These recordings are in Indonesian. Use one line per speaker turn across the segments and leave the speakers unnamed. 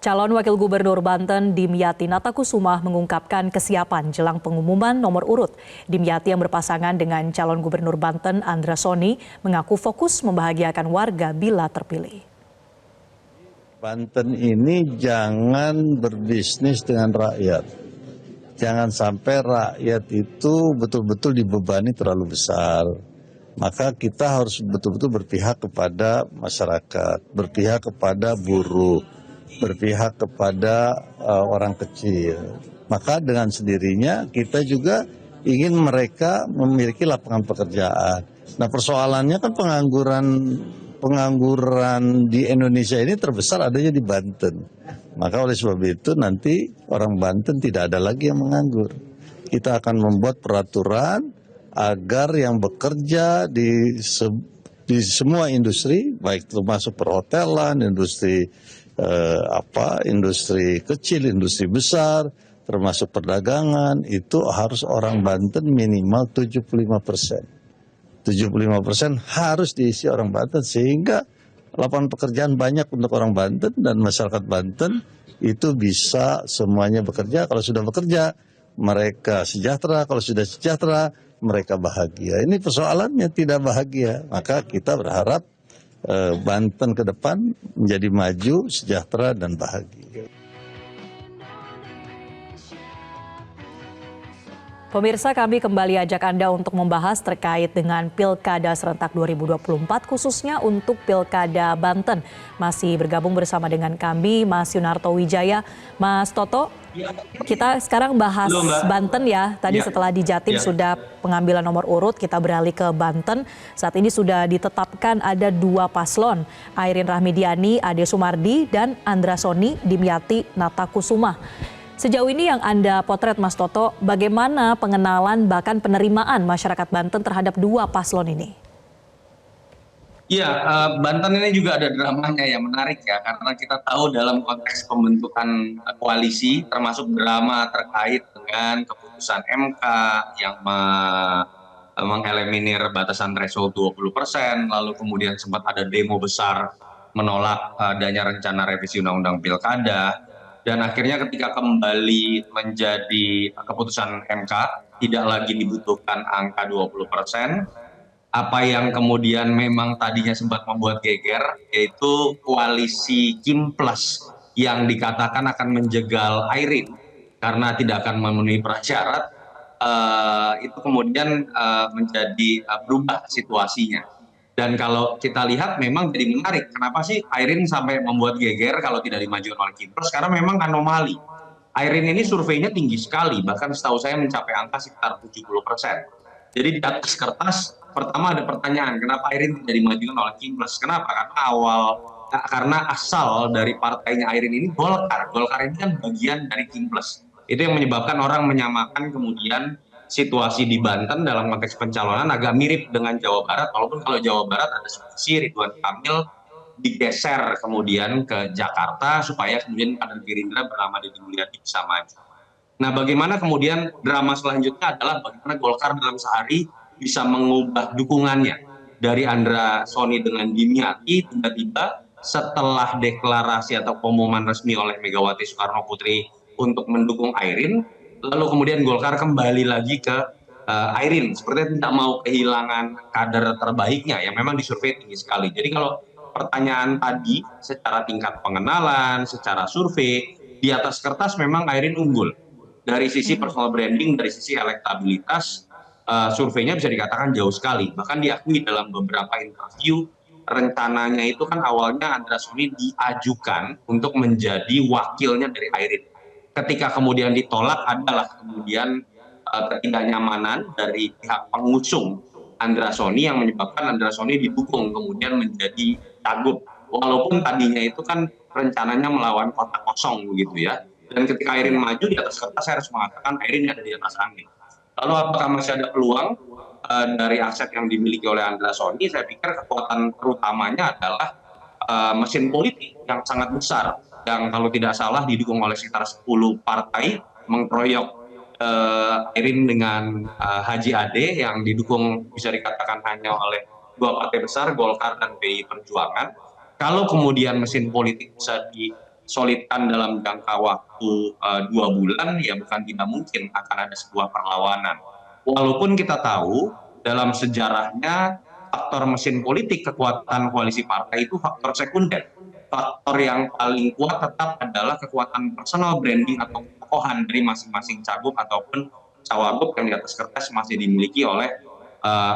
Calon Wakil Gubernur Banten Dimyati Natakusumah mengungkapkan kesiapan jelang pengumuman nomor urut. Dimyati yang berpasangan dengan calon Gubernur Banten Andra Soni mengaku fokus membahagiakan warga bila terpilih.
Banten ini jangan berbisnis dengan rakyat. Jangan sampai rakyat itu betul-betul dibebani terlalu besar. Maka kita harus betul-betul berpihak kepada masyarakat, berpihak kepada buruh, berpihak kepada orang kecil. Maka dengan sendirinya kita juga ingin mereka memiliki lapangan pekerjaan. Nah, persoalannya kan pengangguran di Indonesia ini terbesar adanya di Banten. Maka oleh sebab itu nanti orang Banten tidak ada lagi yang menganggur. Kita akan membuat peraturan agar yang bekerja di semua industri, baik termasuk perhotelan, industri industri kecil, industri besar, termasuk perdagangan, itu harus orang Banten minimal 75%. 75% harus diisi orang Banten, sehingga lapangan pekerjaan banyak untuk orang Banten dan masyarakat Banten itu bisa semuanya bekerja. Kalau sudah bekerja, mereka sejahtera. Kalau sudah sejahtera, mereka bahagia. Ini persoalannya tidak bahagia. Maka kita berharap Banten ke depan menjadi maju, sejahtera, dan bahagia.
Pemirsa, kami kembali ajak Anda untuk membahas terkait dengan Pilkada Serentak 2024, khususnya untuk Pilkada Banten. Masih bergabung bersama dengan kami Mas Yunarto Wijaya. Mas Toto, kita sekarang bahas Banten ya. Tadi setelah di Jatim sudah pengambilan nomor urut, kita beralih ke Banten. Saat ini sudah ditetapkan ada 2 paslon, Airin Rahmidiani, Ade Sumardi, dan Andra Soni Dimyati Natakusumah. Sejauh ini yang Anda potret, Mas Toto, bagaimana pengenalan bahkan penerimaan masyarakat Banten terhadap 2 paslon ini?
Iya, Banten ini juga ada dramanya yang menarik ya, karena kita tahu dalam konteks pembentukan koalisi, termasuk drama terkait dengan keputusan MK yang mengeliminir batasan threshold 20%, lalu kemudian sempat ada demo besar menolak adanya rencana revisi Undang-Undang Pilkada. Dan akhirnya ketika kembali menjadi keputusan MK, tidak lagi dibutuhkan angka 20%, apa yang kemudian memang tadinya sempat membuat geger, yaitu koalisi Kim Plus yang dikatakan akan menjegal Airin karena tidak akan memenuhi prasyarat, itu kemudian menjadi berubah situasinya. Dan kalau kita lihat memang jadi menarik, kenapa sih Airin sampai membuat geger kalau tidak dimajukan oleh Kim Plus? Karena memang anomali. Airin ini surveinya tinggi sekali, bahkan setahu saya mencapai angka sekitar 70%. Jadi di atas kertas, pertama ada pertanyaan, kenapa Airin tidak dimajukan oleh Kim Plus? Kenapa? Karena asal dari partainya Airin ini Golkar. Golkar ini kan bagian dari Kim Plus. Itu yang menyebabkan orang menyamakan kemudian situasi di Banten dalam konteks pencalonan agak mirip dengan Jawa Barat, walaupun kalau Jawa Barat ada posisi Ridwan Kamil digeser kemudian ke Jakarta supaya kemudian kader Gerindra bernama Deddy Mulyadi bisa maju. Nah, bagaimana kemudian drama selanjutnya adalah bagaimana Golkar dalam sehari bisa mengubah dukungannya dari Andra Soni dengan Dimyati tiba-tiba setelah deklarasi atau pengumuman resmi oleh Megawati Soekarno Putri untuk mendukung Airin, lalu kemudian Golkar kembali lagi ke Airin, sepertinya tidak mau kehilangan kader terbaiknya yang memang disurvei tinggi sekali. Jadi kalau pertanyaan tadi secara tingkat pengenalan, secara survei, di atas kertas memang Airin unggul. Dari sisi personal branding, dari sisi elektabilitas, surveinya bisa dikatakan jauh sekali. Bahkan diakui dalam beberapa interview, rencananya itu kan awalnya Andra Soni diajukan untuk menjadi wakilnya dari Airin. Ketika kemudian ditolak adalah kemudian ketidaknyamanan dari pihak pengusung Andra Soni yang menyebabkan Andra Soni didukung kemudian menjadi cagup. Walaupun tadinya itu kan rencananya melawan kota kosong begitu ya. Dan ketika Airin maju di atas kertas saya harus mengatakan Airin ada di atas angin. Lalu apakah masih ada peluang dari aset yang dimiliki oleh Andra Soni? Saya pikir kekuatan terutamanya adalah mesin politik yang sangat besar, yang kalau tidak salah didukung oleh sekitar 10 partai mengkroyok Airin dengan Haji Ade yang didukung bisa dikatakan hanya oleh 2 partai besar, Golkar dan PDI Perjuangan. Kalau kemudian mesin politik bisa disolidkan dalam jangka waktu 2 bulan, ya bukan tidak mungkin akan ada sebuah perlawanan. Walaupun kita tahu dalam sejarahnya faktor mesin politik kekuatan koalisi partai itu faktor sekunder. Faktor yang paling kuat tetap adalah kekuatan personal branding atau ketokohan dari masing-masing cagup ataupun cawagup yang di atas kertas masih dimiliki oleh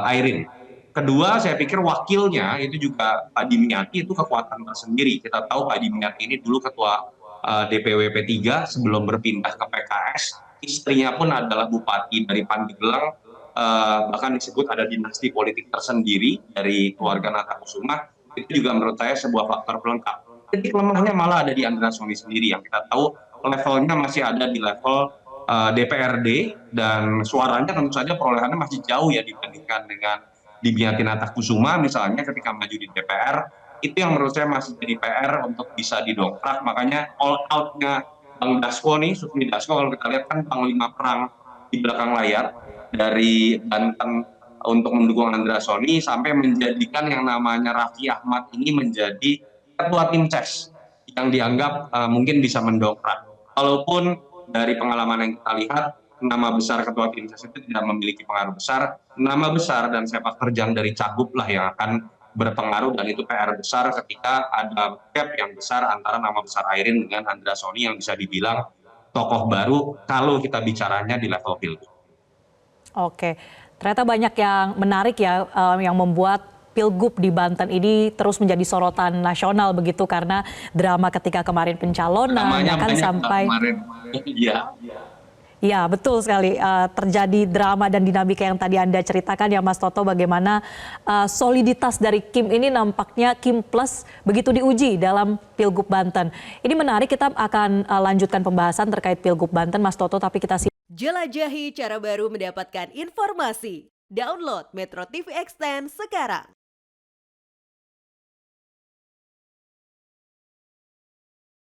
Airin. Kedua, saya pikir wakilnya itu juga Pak Dimyati itu kekuatan tersendiri. Kita tahu Pak Dimyati ini dulu ketua DPW P3 sebelum berpindah ke PKS. Istrinya pun adalah bupati dari Pandeglang, bahkan disebut ada dinasti politik tersendiri dari keluarga Natakusuma. Itu juga menurut saya sebuah faktor pelengkap. Titik lemahnya malah ada di Andra Soni sendiri yang kita tahu levelnya masih ada di level DPRD dan suaranya tentu saja perolehannya masih jauh ya dibandingkan dengan Dimyati Natakusuma misalnya ketika maju di DPR. Itu yang menurut saya masih jadi PR untuk bisa didongkrak. Makanya all out-nya Bang Dasko nih, Sufmi Dasko kalau kita lihat kan panglima perang di belakang layar dari Banten untuk mendukung Andra Soni sampai menjadikan yang namanya Raffi Ahmad ini menjadi ketua tim ses yang dianggap mungkin bisa mendongkrak. Walaupun dari pengalaman yang kita lihat nama besar ketua tim ses itu tidak memiliki pengaruh besar, nama besar dan sepak terjang dari cagup lah yang akan berpengaruh, dan itu PR besar ketika ada gap yang besar antara nama besar Airin dengan Andra Soni yang bisa dibilang tokoh baru kalau kita bicaranya di level pilgub.
Oke, ternyata banyak yang menarik ya yang membuat Pilgub di Banten ini terus menjadi sorotan nasional begitu karena drama ketika kemarin pencalonan bahkan sampai ya betul sekali terjadi drama dan dinamika yang tadi Anda ceritakan ya Mas Toto, bagaimana soliditas dari Kim ini nampaknya Kim Plus begitu diuji dalam Pilgub Banten. Ini menarik, kita akan lanjutkan pembahasan terkait Pilgub Banten Mas Toto, tapi kita
jelajahi cara baru mendapatkan informasi. Download Metro TV Extend sekarang.